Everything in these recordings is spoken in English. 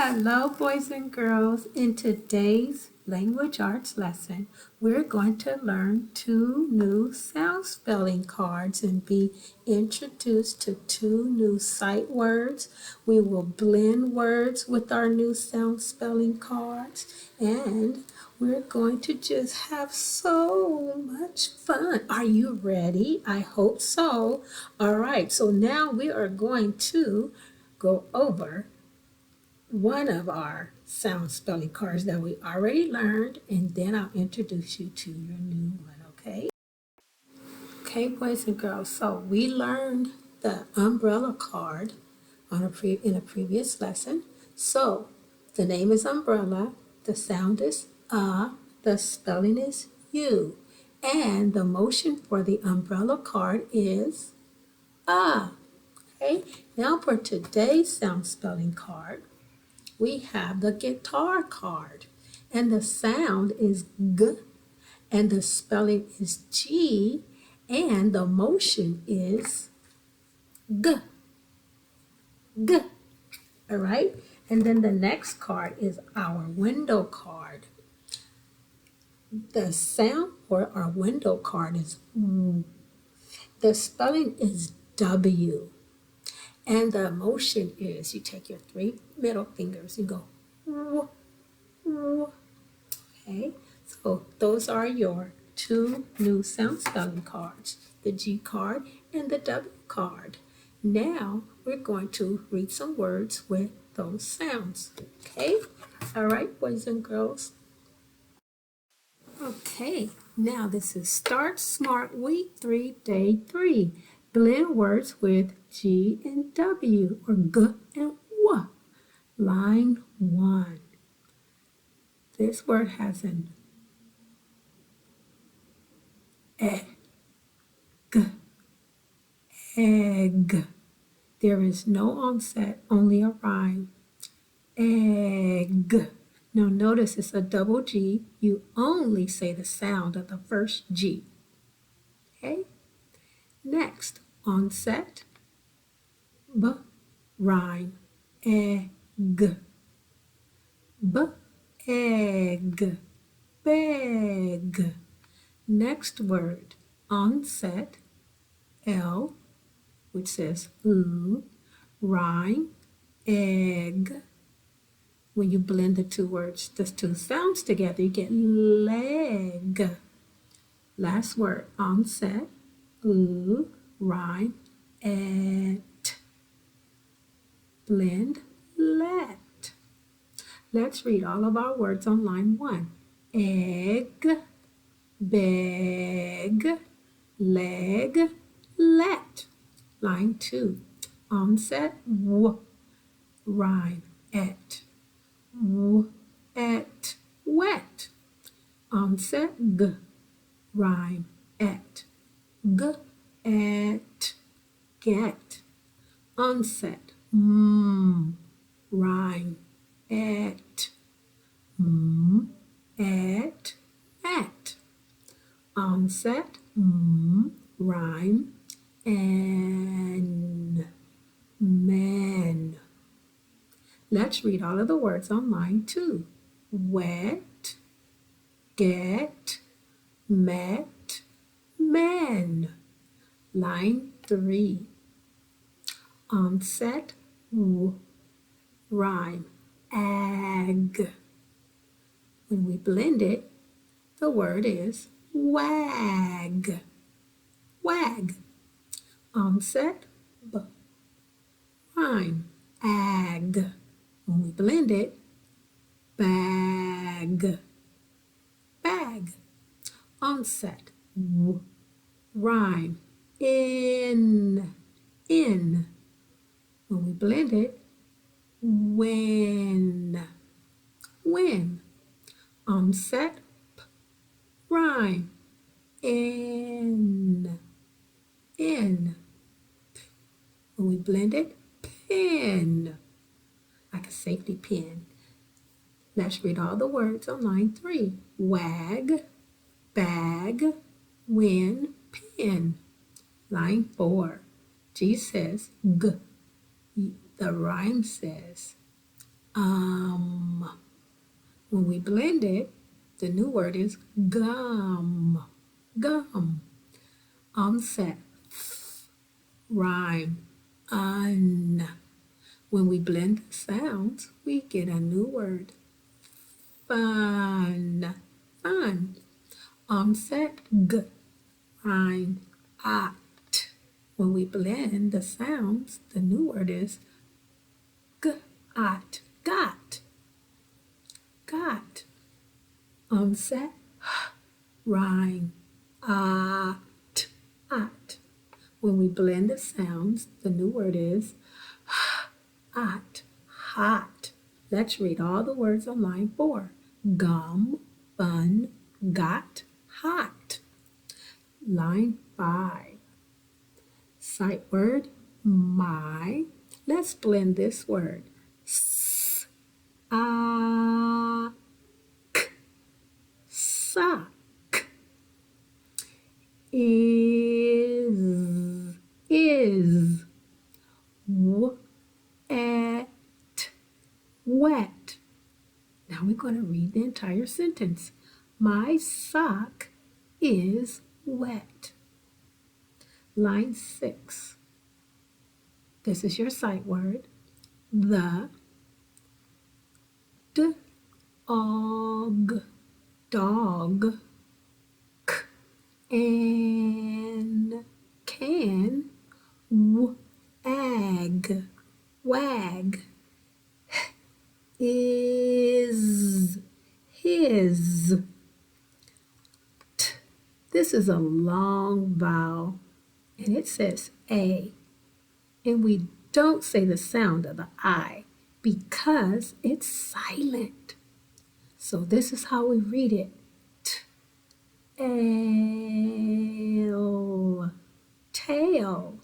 Hello, boys and girls. In today's language arts lesson, we're going to learn two new sound spelling cards and be introduced to two new sight words. We will blend words with our new sound spelling cards, and we're going to just have so much fun. Are you ready? I hope so. All right, so now we are going to go over one of our sound spelling cards that we already learned, and then I'll introduce you to your new one, okay? Okay, boys and girls, so we learned the umbrella card in a previous lesson. So the name is umbrella, the sound is the spelling is U, and the motion for the umbrella card is okay? Now for today's sound spelling card, we have the guitar card, and the sound is G, and the spelling is G, and the motion is G, G, all right? And then the next card is our window card. The sound for our window card is W. The spelling is W, and the motion is you take your three middle fingers and go W, W. Okay, so those are your two new sound spelling cards, the G card and the W card. Now we're going to read some words with those sounds. Okay, all right, boys and girls. Okay, now this is Start Smart Week 3, Day 3. Blend words with G and W, or G and W. Line 1. This word has an E, G, egg. There is no onset, only a rhyme. Egg. Now notice it's a double G. You only say the sound of the first G. Okay? Next, onset, B, rhyme, egg. B, egg, beg. Next word, onset, L, which says L, rhyme, egg. When you blend the two words, the two sounds together, you get leg. Last word, onset, L, rhyme, et. Blend, let. Let's read all of our words on line 1. Egg, beg, leg, let. Line 2. Onset, w, rhyme, et. W, et, wet. Onset, g, rhyme, et. G, et, get. Onset, rhyme, et. Et, met. Onset, rhyme, and men. Let's read all of the words on line 2. Wet, get, met, men. Line 3. Onset, w, rhyme, ag. When we blend it, the word is wag. Wag. Onset, b, rhyme, ag. When we blend it, bag. Bag. Onset, w, rhyme, in. In. When we blend it, when. When. Onset, p, rhyme, in. In. When we blend it, pin. Like a safety pin. Let's read all the words on line 3. Wag, bag, win, pin. Line 4. G says G. The rhyme says When we blend it, the new word is gum. Gum. Onset. Rhyme. Un. When we blend the sounds, we get a new word. Fun. Fun. Onset. G. Rhyme. At. When we blend the sounds, the new word is got. Got. Got. Onset. Rhyme. At. At. When we blend the sounds, the new word is at. Hot. Let's read all the words on line 4. Gum, fun, got, hot. Line 5. Sight word, my. Let's blend this word. S, a, k, sock. Is, wet, wet. Now we're going to read the entire sentence. My sock is wet. Line 6. This is your sight word. The dog, dog, k, and can, wag, wag, is, his. T. This is a long vowel, and it says A. And we don't say the sound of the I because it's silent. So this is how we read it. Tail, tail.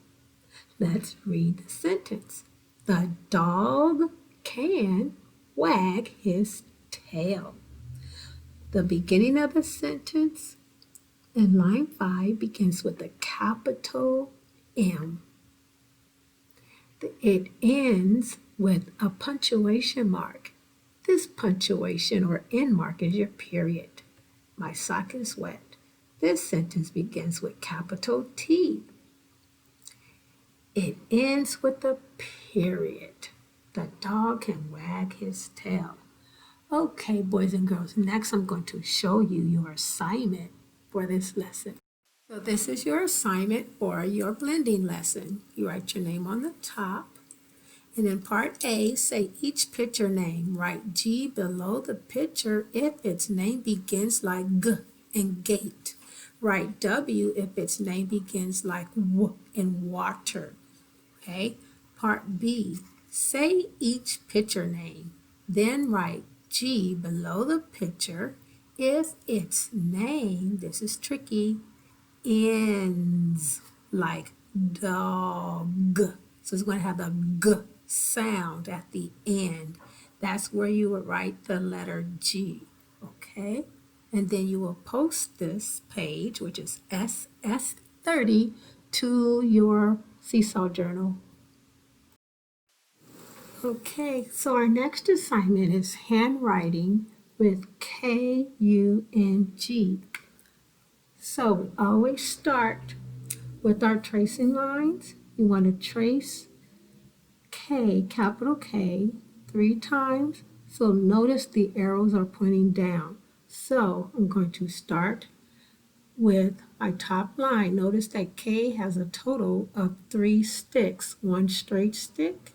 Let's read the sentence. The dog can wag his tail. The beginning of the sentence in line 5 begins with a capital M. It ends with a punctuation mark. This punctuation or end mark is your period. My sock is wet. This sentence begins with capital T. It ends with a period. The dog can wag his tail. Okay, boys and girls, next I'm going to show you your assignment for this lesson. So this is your assignment for your blending lesson. You write your name on the top. And in part A, say each picture name. Write G below the picture if its name begins like G in gate. Write W if its name begins like W in water. Okay. Part B, say each picture name. Then write G below the picture if its name, this is tricky, ends like dog. So it's going to have the G sound at the end. That's where you would write the letter G. Okay? And then you will post this page, which is SS30, to your Seesaw Journal. Okay, so our next assignment is handwriting with K-U-N-G. So we always start with our tracing lines. You want to trace K, capital K, 3 times. So notice the arrows are pointing down. So I'm going to start with my top line. Notice that K has a total of 3 sticks, 1 straight stick,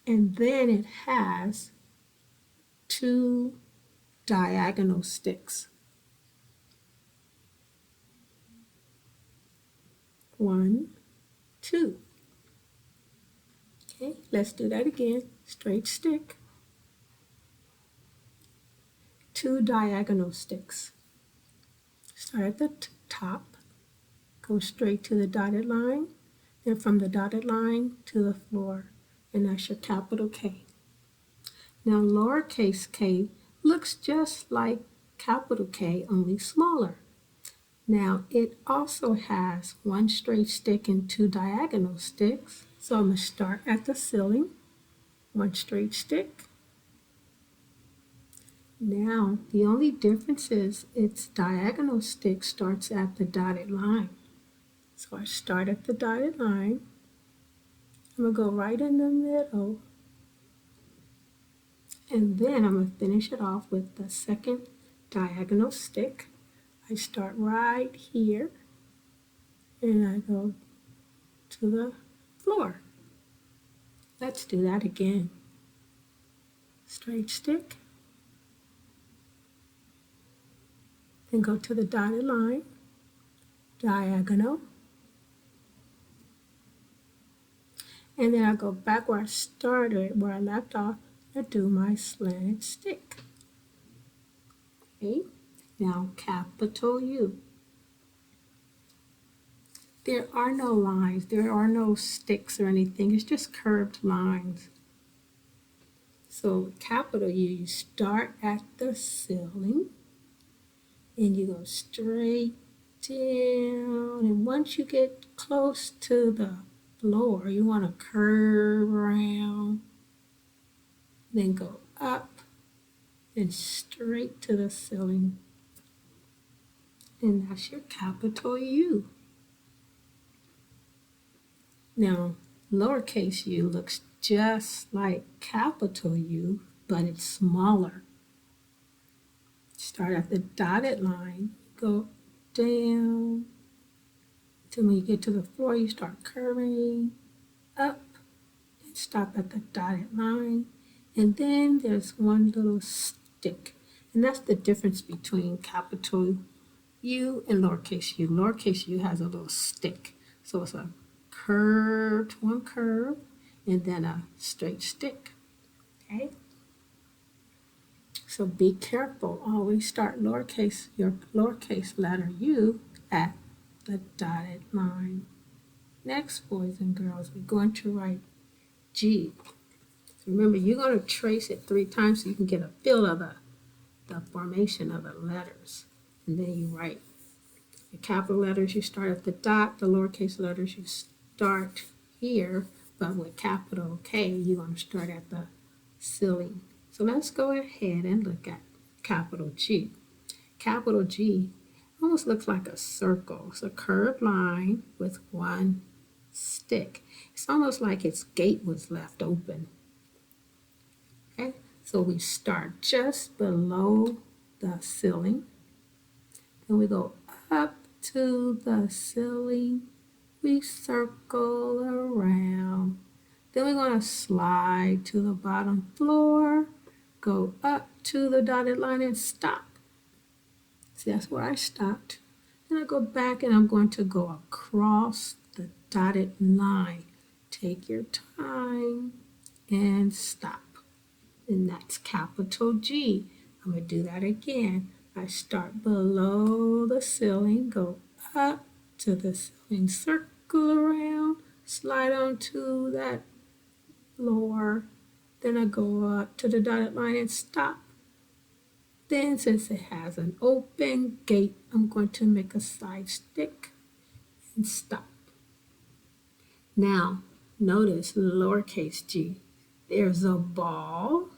and then it has 2 diagonal sticks. 1, 2. Okay, let's do that again. Straight stick, 2 diagonal sticks. Start at the top, go straight to the dotted line, then from the dotted line to the floor, and that's your capital K. Now lowercase k looks just like capital K, only smaller. Now it also has 1 straight stick and 2 diagonal sticks. So I'm going to start at the ceiling, one straight stick. Now, the only difference is its diagonal stick starts at the dotted line. So I start at the dotted line. I'm going to go right in the middle. And then I'm going to finish it off with the second diagonal stick. I start right here and I go to the floor. Let's do that again. Straight stick, then go to the dotted line, diagonal, and then I go back where I started, where I left off, and do my slanted stick. Okay, now capital U. There are no lines, there are no sticks or anything, it's just curved lines. So capital U, you start at the ceiling and you go straight down, and once you get close to the floor, you want to curve around, then go up and straight to the ceiling. And that's your capital U. Now, lowercase u looks just like capital U, but it's smaller. Start at the dotted line, go down, till when you get to the floor, you start curving up and stop at the dotted line. And then there's one little stick. And that's the difference between capital U and lowercase u. Lowercase u has a little stick. So it's a curved, one curve, and then a straight stick. Okay? So be careful. Always start your lowercase letter U at the dotted line. Next, boys and girls, we're going to write G. So remember, you're going to trace it 3 times so you can get a feel of the formation of the letters. And then you write your capital letters, you start at the dot. The lowercase letters, you start here. But with capital K, you're going to start at the ceiling. So let's go ahead and look at capital G. Capital G almost looks like a circle. It's a curved line with one stick. It's almost like its gate was left open. Okay, so we start just below the ceiling. Then we go up to the ceiling. We circle around. Then we're going to slide to the bottom floor, go up to the dotted line and stop. See, that's where I stopped. Then I go back and I'm going to go across the dotted line. Take your time and stop. And that's capital G. I'm going to do that again. I start below the ceiling, go up to the ceiling, circle around, slide onto that floor. Then I go up to the dotted line and stop. Then, since it has an open gate, I'm going to make a side stick and stop. Now, notice lowercase g. There's a ball.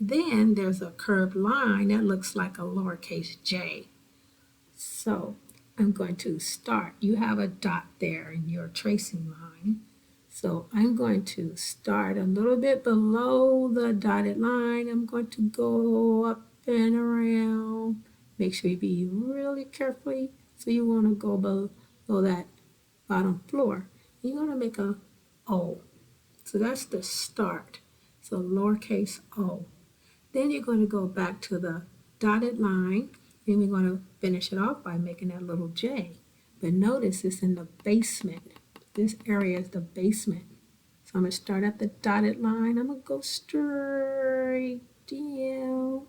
Then there's a curved line that looks like a lowercase j. So I'm going to start. You have a dot there in your tracing line. So I'm going to start a little bit below the dotted line. I'm going to go up and around. Make sure you be really carefully. So you want to go below that bottom floor. You're going to make a O. So that's the start. So lowercase o. Then you're going to go back to the dotted line, and we're going to finish it off by making that little J. But notice it's in the basement. This area is the basement. So I'm going to start at the dotted line. I'm going to go straight down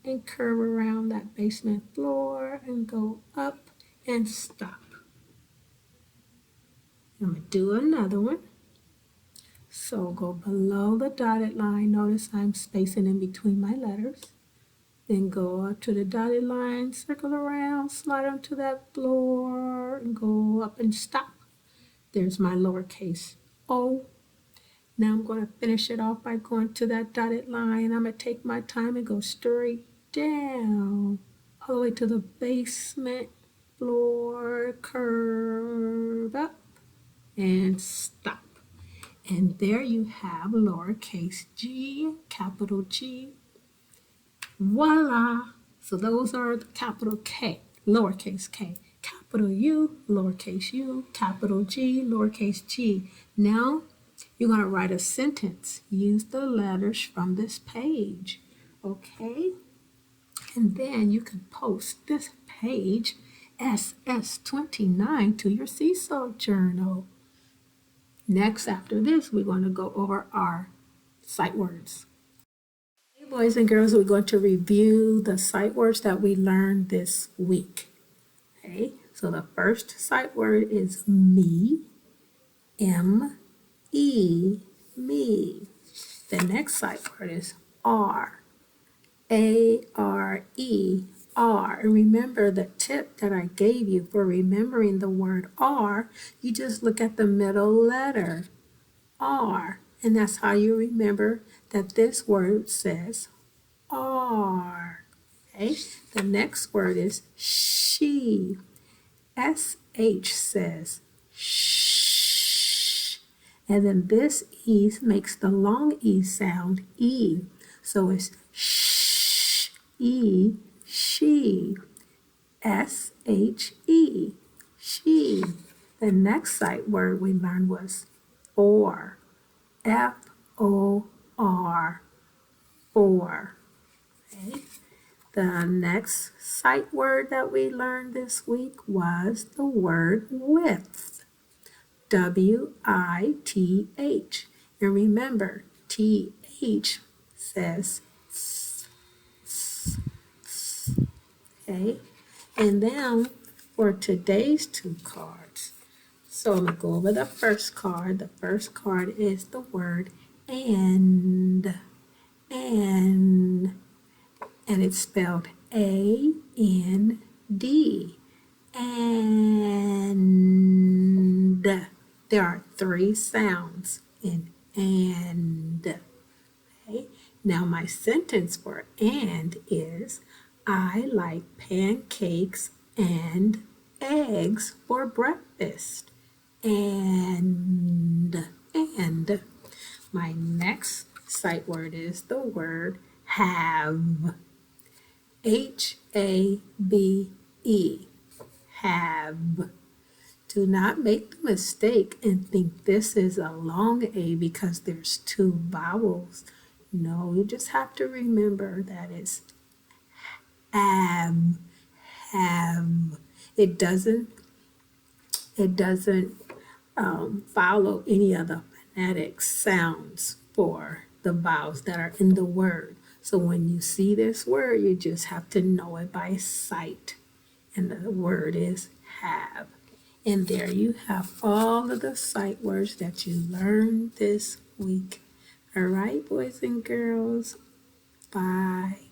and curve around that basement floor and go up and stop. I'm going to do another one. So go below the dotted line. Notice I'm spacing in between my letters. Then go up to the dotted line, circle around, slide onto that floor, and go up and stop. There's my lowercase o. Now I'm going to finish it off by going to that dotted line. I'm going to take my time and go straight down all the way to the basement floor, curve up, and stop. And there you have lowercase g, capital G. Voila! So those are the capital K, lowercase k, capital U, lowercase u, capital G, lowercase g. Now you're going to write a sentence. Use the letters from this page. Okay? And then you can post this page SS29 to your Seesaw journal. Next, after this, we're going to go over our sight words. Hey, boys and girls, we're going to review the sight words that we learned this week. Okay, so the first sight word is me, M-E, me. The next sight word is R, A-R-E, R. And remember the tip that I gave you for remembering the word R, you just look at the middle letter, R. And that's how you remember that this word says R. Okay, the next word is she. SH says shh. And then this E makes the long E sound E. So it's shh, E, she. S-H-E, she. The next sight word we learned was for. F-O-R, for. Okay. The next sight word that we learned this week was the word width. W-I-T-H. And remember, T-H says s, s, s. Okay. And then for today's two cards. So I'm going to go over the first card. The first card is the word and. And it's spelled A-N-D. And there are three sounds in and. Okay. Now my sentence for and is I like pancakes and eggs for breakfast. And. My next sight word is the word have. H-A-V-E, have. Do not make the mistake and think this is a long A because there's two vowels. No, you just have to remember that it's have. It doesn't follow any of the phonetic sounds for the vowels that are in the word. So when you see this word, you just have to know it by sight. And the word is have. And there you have all of the sight words that you learned this week. All right, boys and girls. Bye.